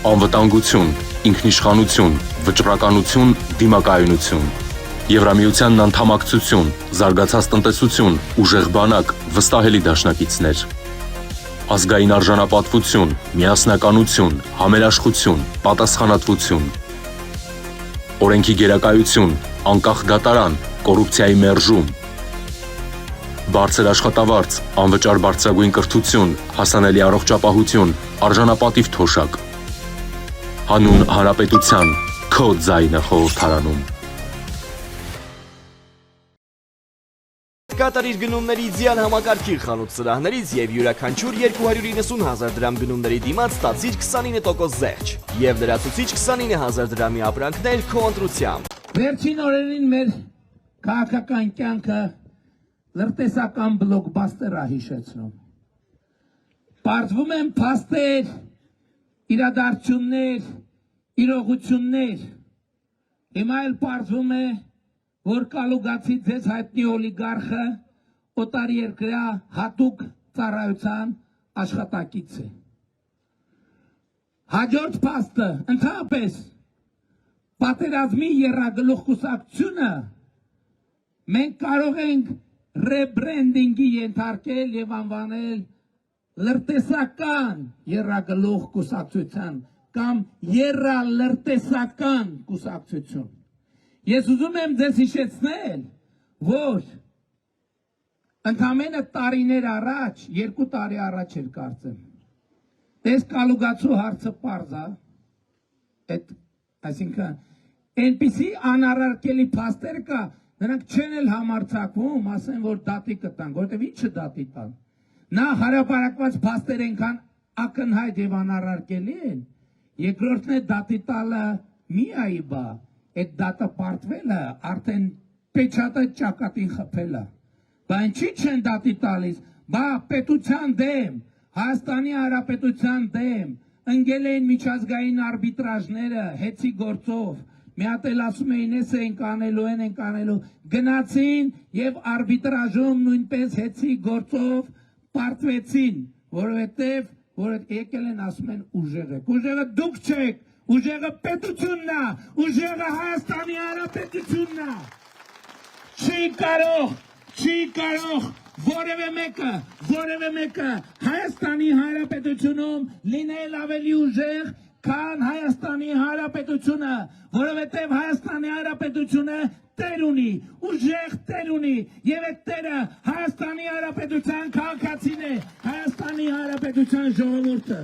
Անվտանգություն, ինքնիշխանություն, վճռականություն, դիմակայունություն։ Եվրամիությանն անդամակցություն, զարգացած տնտեսություն, ուժեղ բանակ, վստահելի դաշնակիցներ։ Ազգային արժանապատվություն, միասնականություն, համերաշխություն, պատասխանատվություն։ Օրենքի գերակայություն, անկախ դատարան, կոռուպցիայի մերժում։ Բարձր աշխատավարձ, անվճար բարձրագույն կրթություն, հասանելի առողջապահություն, արժանապատիվ թոշակ։ Հանուն հանրապետության, քո ձայնը խորհրդարանում։ Կատարիր գնումների իդեալ համակարգիր խանութ սրահներից և յուրաքանչյուր 290,000 դրամ գնումների դիմաց ստացիր 29% զեղչ և լրացուցիչ 29,000 դրամի ապրանքներ քո ընտրությամբ։ Վերջին օրերին մեր քաղաքական կյանքը լրտեսական բլոկբաստեր է հիշեցնում։ Պարզվում են փաստեր, իրադարձություններ, իրողություններ։ Հիմա էլ պարզվում է, որ կալուգացի ձեզ հայտնի օլիգարխը օտարերկրյա հատուկ ծառայության աշխատակից է։ Հաջորդ փաստը ընդհանրապես պատերազմի եռագլուխ կուսակցությունը մենք կարող ենք ռեբրենդինգի ենթարկել եւ անվանել լրտեսական եռագլուխ կուսակցության կամ եռալրտեսական կուսակցություն։ Ես ուզում եմ ձեզ հիշեցնել, որ ընդամենը տարիներ առաջ, 2 տարի առաջ էր կարծեմ, այս կալուգացու հարցը պարզ է, այսինքն այնպիսի անառարկելի փաստեր կա, նրանք չեն էլ համարձակվում, ասեն, որ դատի կտան, որտեվ ինչը դատի տան։ Նա հարաբերակված փաստեր այնքան ակնհայտ եւ անառարկելի են, երկրորդն է դատի տալը միայի բա, այդ դատը պարտվելը արդեն պեչատը ճակատին խփելը։ Բա ինչի չեն դատի տալիս, բա պետության դեմ, Հայաստանի Հանրապետության դեմ, ընկել էին միջազգային արբիտրաժները հեծի գործով, մի հատ էլ ասում էին էս ենք անելու, գնացին եւ արբիտրաժում նույնպես հեծի գործով պարտվեցին, որովհետեւ որ եկել են ասում են ուժեղը դուք չեք, ուժեղը պետությունն է, ուժեղը Հայաստանի Հանրապետությունն է։ Չի կարող որևէ մեկը Հայաստանի Հանրապետությունում լինել ավելի ուժեղ, քան Հայաստանի Հանրապետությունը, որովհետև Հայաստանի Հանրապետությունը տեր ունի, ուժեղ տեր ունի, եւ այդ տերը Հայաստանի Հանրապետության քաղաքացին է, Հայաստանի Հանրապետության ժողովուրդը։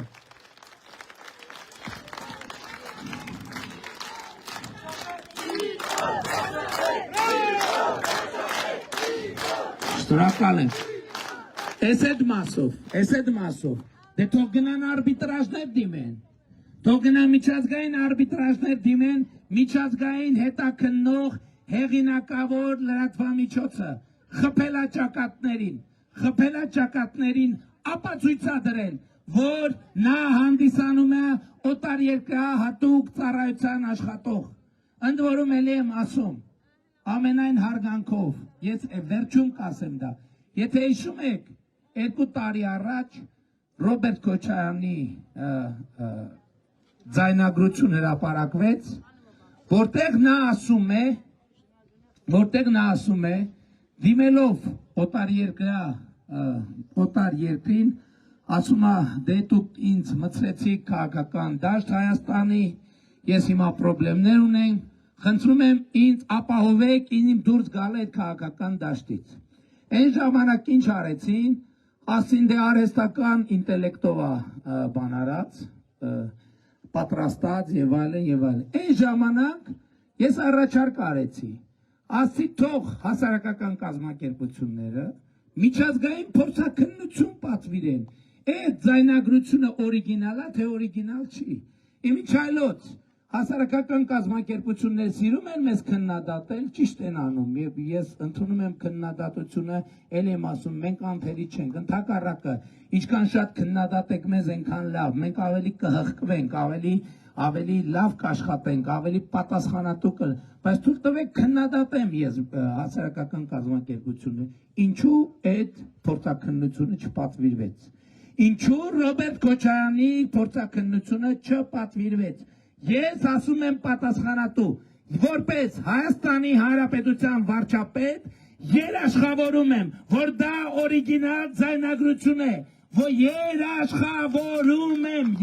Շնորհակալ եմ։ Էս այդ մասով, դե թող գնան արբիտրաժներ դիմեն, թող գնան միջազգային արբիտրաժներ դիմեն, միջազգային հետաքննող հեղինակավոր լրատվամիջոցը, խփելա ճակատներին ապացույցադրել, որ նա հանդիսանում է օտարերկրյա հատուկ ծառայության աշխատող։ Ընդ որում էլի եմ ասում, ամենայն հարգանքով, ես վերջում կասեմ դա, եթե հիշում եք, 2 տարի առաջ Ռոբերտ Քոչարյանի ձայնագրություն հրապարակվեց, որտեղ նա ասում է, դիմելով օտար երկրին, ասում է, դե դուք ինձ մցրեցիք քաղաքական դաշտ Հայաստանի, ես հիմա պրոբլեմներ ունենք, խնդրում եմ ինձ ապահովեք ինձ դուրս գալ այդ քաղաքական դաշտից։ Այն ժամանակ ինչ արեցին, ասին դե արհեստական ինտելեկտով բան արած, պատրաստած եւ այլն։ Այն ժամանակ ես առաջարկ արեցի, ասի թող հասարակական կազմակերպությունները միջազգային փորձաքննություն պատվիրեն, այդ ձայնագրությունը օրիգինալ է, թե օրիգինալ չի։ Իմիջայլոց հասարակական կազմակերպությունները սիրում են մեզ քննադատել, ճիշտ են անում, եւ ես ընդունում եմ քննադատությունը, ել եմ ասում, մենք անթերի չենք, ընդհակառակը, ինչքան շատ քննադատեք մեզ, այնքան լավ, մենք ավելի կհղկվենք, ավելի լավ կաշխատենք, ավելի պատասխանատու կլինենք, բայց թույլ տվեք քննադատեմ ես հասարակական կազմակերպությունը, ինչու այդ փորձաքննությունը չպատվիրվեց։ Ինչու Ռոբերտ Քոչարյանի փորձաքննությունը չպատվիրվեց։ Ես ասում եմ պատասխանատու, որպես Հայաստանի Հանրապետության վարչապետ երաշխավորում եմ, որ դա օրիգինալ ձայնագրություն է, որ երաշխավորում եմ,